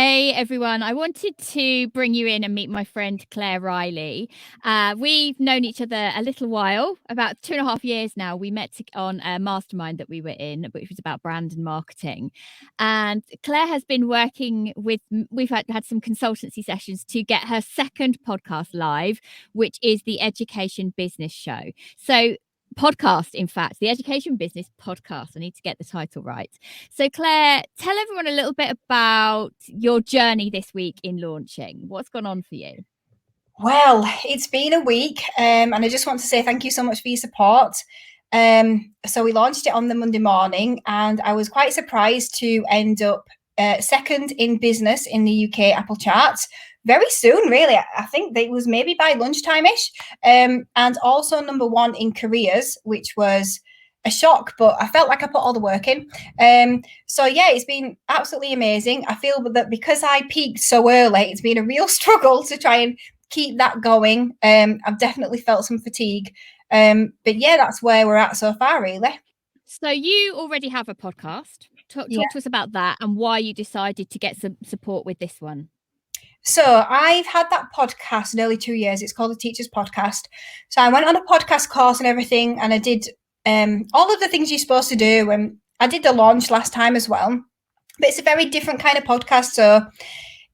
Hey everyone, I wanted to bring you in and meet my friend Claire Riley. We've known each other a little while, about 2.5 years now. We met on a mastermind that we were in, which was about brand and marketing. And Claire has been working with, we've had some consultancy sessions to get her second podcast live, which is the Education Business Show. So podcast, in fact, the Education Business Podcast. I need to get the title right. So Claire, tell everyone a little bit about your journey this week in launching. What's gone on for you? Well, it's been a week, and I just want to say thank you so much for your support. So we launched it on the Monday morning, and I was quite surprised to end up second in business in the UK Apple charts very soon, really. I think that it was maybe by lunchtime-ish, and also number one in careers, which was a shock, but I felt like I put all the work in. So yeah, it's been absolutely amazing. I feel that because I peaked so early, it's been a real struggle to try and keep that going. I've definitely felt some fatigue. But yeah, that's where we're at so far, really. So you already have a podcast. Talk to us about that and why you decided to get some support with this one. So I've had that podcast nearly 2 years. It's called the Teachers Podcast. So I went on a podcast course and everything, and I did all of the things you're supposed to do. And I did the launch last time as well. But it's a very different kind of podcast. So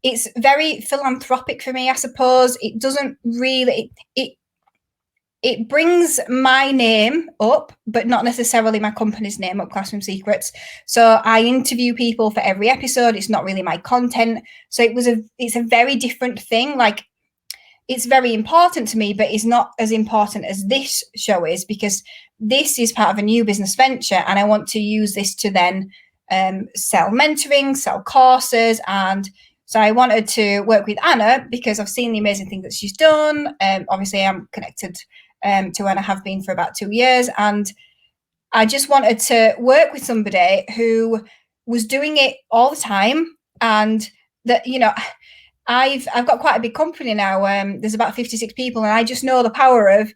it's very philanthropic for me, I suppose. It doesn't really, it brings my name up, but not necessarily my company's name up, Classroom Secrets. So I interview people for every episode. It's not really my content. So it's a very different thing. Like, it's very important to me, but it's not as important as this show is, because this is part of a new business venture, and I want to use this to then sell mentoring, sell courses. And so I wanted to work with Anna because I've seen the amazing things that she's done. Obviously, I'm connected to Anna, have been for about 2 years. And I just wanted to work with somebody who was doing it all the time. And that, you know, I've got quite a big company now. There's about 56 people, and I just know the power of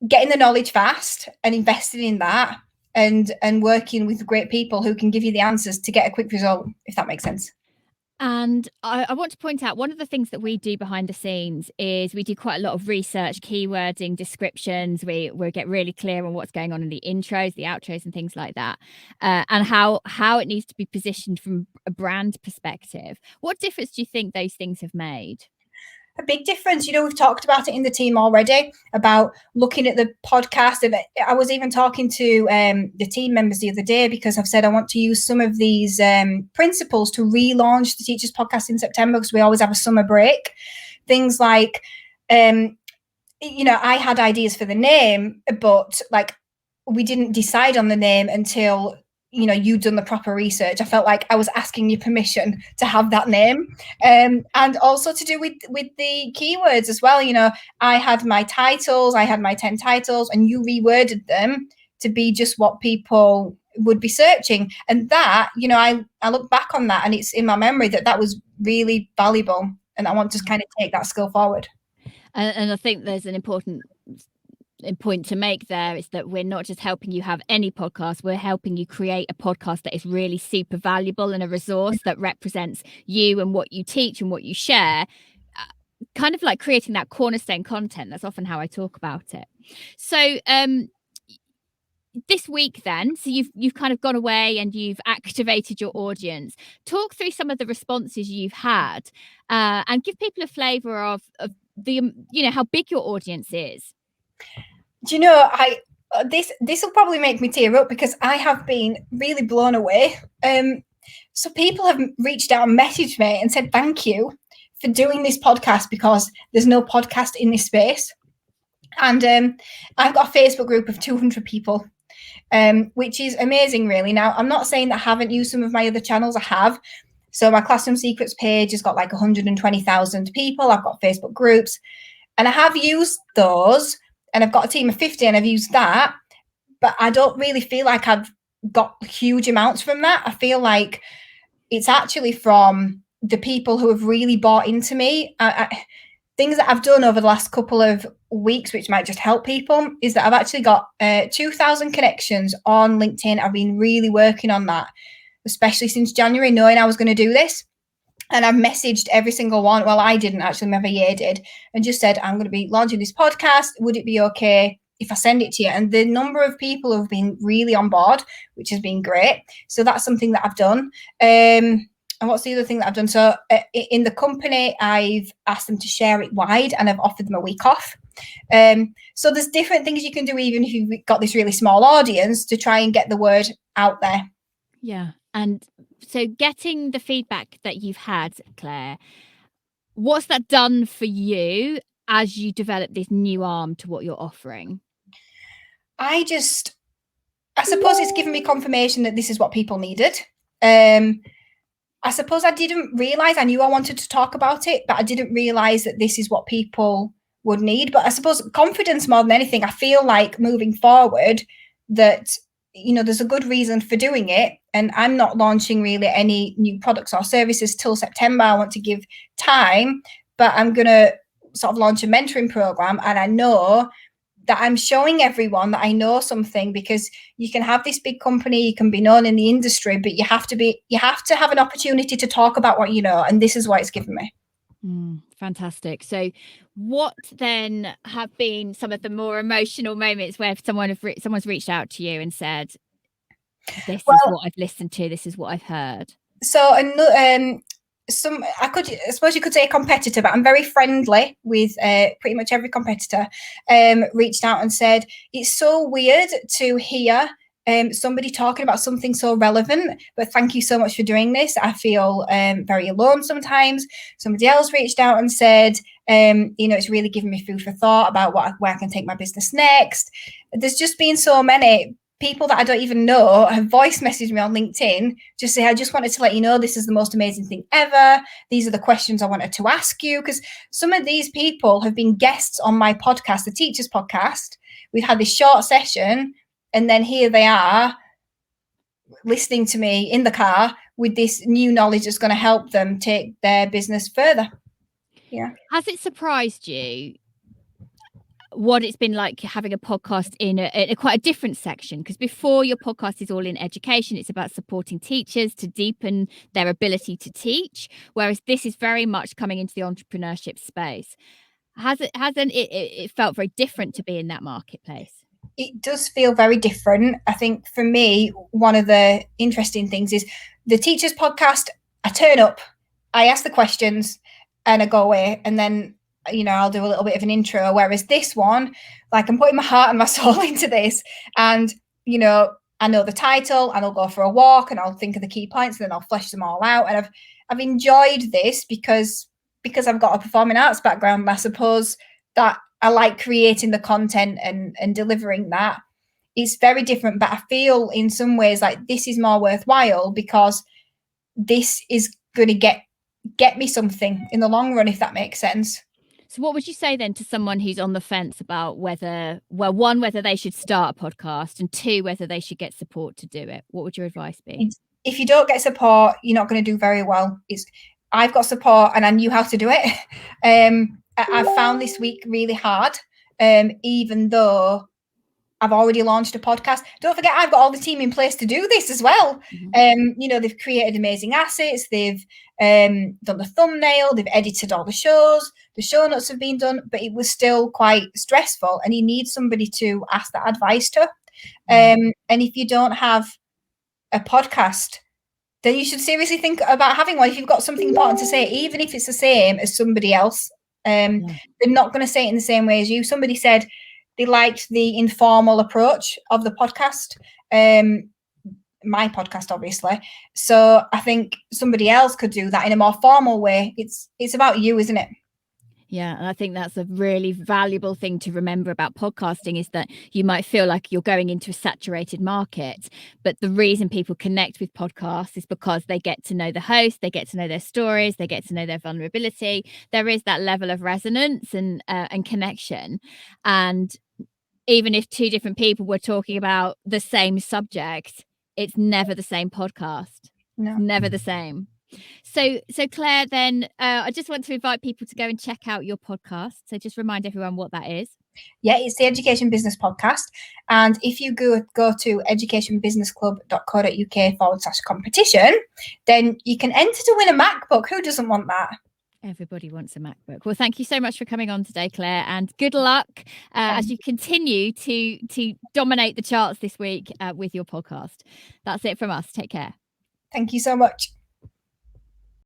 getting the knowledge fast and investing in that, and working with great people who can give you the answers to get a quick result, if that makes sense. And I want to point out, one of the things that we do behind the scenes is we do quite a lot of research, keywording, descriptions. We get really clear on what's going on in the intros, the outros, and things like that, and how it needs to be positioned from a brand perspective. What difference do you think those things have made? A big difference. You know, we've talked about it in the team already about looking at the podcast. And I was even talking to the team members the other day, because I've said I want to use some of these principles to relaunch the Teachers Podcast in September, because we always have a summer break. Things like, you know, I had ideas for the name, but like, we didn't decide on the name until, you know, you'd done the proper research. I felt like I was asking you permission to have that name. And also to do with the keywords as well. You know, I had my titles, I had my 10 titles, and you reworded them to be just what people would be searching. And that, you know, I look back on that, and it's in my memory that was really valuable. And I want to kind of take that skill forward. And I think there's an important point to make there, is that we're not just helping you have any podcast, we're helping you create a podcast that is really super valuable and a resource that represents you and what you teach and what you share, kind of like creating that cornerstone content. That's often how I talk about it. So this week then, so you've kind of gone away and you've activated your audience. Talk through some of the responses you've had, and give people a flavor of the, you know, how big your audience is. Do you know, this will probably make me tear up, because I have been really blown away. So people have reached out and messaged me and said thank you for doing this podcast, because there's no podcast in this space. And I've got a Facebook group of 200 people, which is amazing, really. Now, I'm not saying that I haven't used some of my other channels. I have. So my Classroom Secrets page has got like 120,000 people. I've got Facebook groups, and I have used those. And I've got a team of 50, and I've used that, but I don't really feel like I've got huge amounts from that. I feel like it's actually from the people who have really bought into me. Things that I've done over the last couple of weeks, which might just help people, is that I've actually got 2,000 connections on LinkedIn. I've been really working on that, especially since January, knowing I was going to do this. And I've messaged every single one. Well, I didn't actually, my VA did, and just said, I'm going to be launching this podcast. Would it be okay if I send it to you? And the number of people who have been really on board, which has been great. So that's something that I've done. And what's the other thing that I've done? So in the company, I've asked them to share it wide, and I've offered them a week off. So there's different things you can do, even if you've got this really small audience, to try and get the word out there. Yeah. And so getting the feedback that you've had, Claire, what's that done for you as you develop this new arm to what you're offering? I suppose it's given me confirmation that this is what people needed. I suppose I didn't realize, I knew I wanted to talk about it, but I didn't realize that this is what people would need. But I suppose confidence more than anything, I feel like moving forward that, there's a good reason for doing it. And I'm not launching really any new products or services till September. I want to give time, but I'm going to sort of launch a mentoring program. And I know that I'm showing everyone that I know something, because you can have this big company, you can be known in the industry, but you have to have an opportunity to talk about what you know. And this is what it's given me. Fantastic. So what then have been some of the more emotional moments where someone's reached out to you and said, this is what I've listened to, this is what I've heard? So I suppose you could say a competitor, but I'm very friendly with pretty much every competitor, reached out and said, it's so weird to hear somebody talking about something so relevant, but thank you so much for doing this. I feel very alone sometimes. Somebody else reached out and said, it's really given me food for thought about where I can take my business next. There's just been so many people that I don't even know have voice messaged me on LinkedIn, just say, I just wanted to let you know this is the most amazing thing ever. These are the questions I wanted to ask you. Because some of these people have been guests on my podcast, the Teachers Podcast. We've had this short session, and then here they are listening to me in the car with this new knowledge that's going to help them take their business further. Yeah. Has it surprised you what it's been like having a podcast in a quite a different section? Because before, your podcast is all in education, it's about supporting teachers to deepen their ability to teach, whereas this is very much coming into the entrepreneurship space. It felt very different to be in that marketplace? It does feel very different. I think for me, one of the interesting things is the Teachers Podcast, I turn up, I ask the questions, and I go away, and then I'll do a little bit of an intro. Whereas this one, like, I'm putting my heart and my soul into this, and I know the title, and I'll go for a walk, and I'll think of the key points, and then I'll flesh them all out. And I've enjoyed this because I've got a performing arts background, and I suppose that I like creating the content and delivering that. It's very different, but I feel in some ways like this is more worthwhile because this is going to get me something in the long run, if that makes sense. So what would you say then to someone who's on the fence about whether they should start a podcast, and two, whether they should get support to do it? What would your advice be? If you don't get support, you're not going to do very well. I've got support and I knew how to do it. I found this week really hard, even though I've already launched a podcast. Don't forget, I've got all the team in place to do this as well. Mm-hmm. They've created amazing assets. They've done the thumbnail. They've edited all the shows. The show notes have been done, but it was still quite stressful. And you need somebody to ask that advice to. Mm-hmm. And if you don't have a podcast, then you should seriously think about having one. If you've got something important to say, even if it's the same as somebody else, they're not going to say it in the same way as you. Somebody said they liked the informal approach of the podcast, my podcast, obviously. So I think somebody else could do that in a more formal way. It's about you, isn't it? Yeah, and I think that's a really valuable thing to remember about podcasting, is that you might feel like you're going into a saturated market, but the reason people connect with podcasts is because they get to know the host, they get to know their stories, they get to know their vulnerability. There is that level of resonance and connection. And even if two different people were talking about the same subject, it's never the same podcast. No. Never the same. So Claire, then I just want to invite people to go and check out your podcast. So just remind everyone what that is. Yeah, it's the Education Business Podcast. And if you go to educationbusinessclub.co.uk/competition, then you can enter to win a MacBook. Who doesn't want that? Everybody wants a MacBook. Well, thank you so much for coming on today, Claire, and good luck as you continue to dominate the charts this week with your podcast. That's it from us. Take care. Thank you so much.